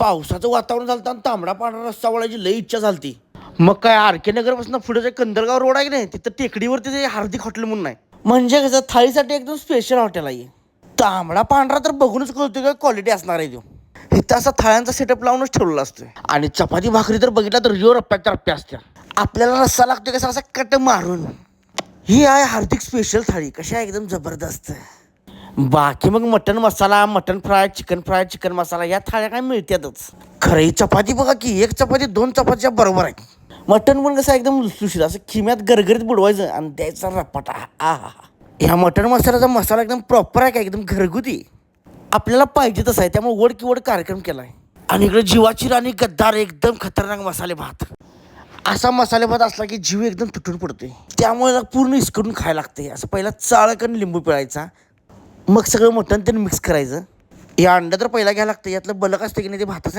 पावसाचं वातावरण झालं आणि तांबडा पांढरा रस्सा वळायची लई इच्छा झालती. मग काय आर के नगरपासून पुढे जे कंदरगाव रोड आहे की नाही, तिथं टेकडीवरती ते हार्दिक हॉटेल म्हणून आहे. म्हणजे कसं थाळीसाठी एकदम स्पेशल हॉटेल आहे. तांबडा पांढरा तर बघूनच कळतोय का क्वालिटी असणार आहे तो. इथं असा थाळ्यांचा सेटअप लावूनच ठेवलेला असतोय. आणि चपाती भाकरी तर बघितला तर रिओ रप्प्याच्या रप्प्या असत्या. आपल्याला रस्सा लागतोय कसा असा कट मारून. ही आहे हार्दिक स्पेशल थाळी, कशी आहे एकदम जबरदस्त. बाकी मग मटन मसाला, मटन फ्राय, चिकन मसाला या थाळ्या काय मिळतातच. खरं चपाती बघा की एक चपाती 2 चपातीच्या बरोबर आहे. मटन पण कसं एकदम लुसलुशीत असं खिम्यात गरगरीत बुडवायचं आणि द्यायचा रपाटा. आहा, ह्या मटन मसाल्याचा मसाला एकदम प्रॉपर आहे का, एकदम घरगुती आपल्याला पाहिजे तसं आहे. त्यामुळे वड की वड कार्यक्रम केलाय. आणि इकडे जीवाची राणी गद्दार एकदम खतरनाक मसाले भात. असा मसाले भात असला की जीव एकदम तुटून पडतोय. त्यामुळे पूर्ण इसकडून खायला लागते. असं पहिला चाळकन लिंबू पिळायचा, मग सगळं मटण त्यांनी मिक्स करायचं. हे अंडं तर पहिला घ्यायला लागतं. यातलं बलक असतं की नाही ते भाताचं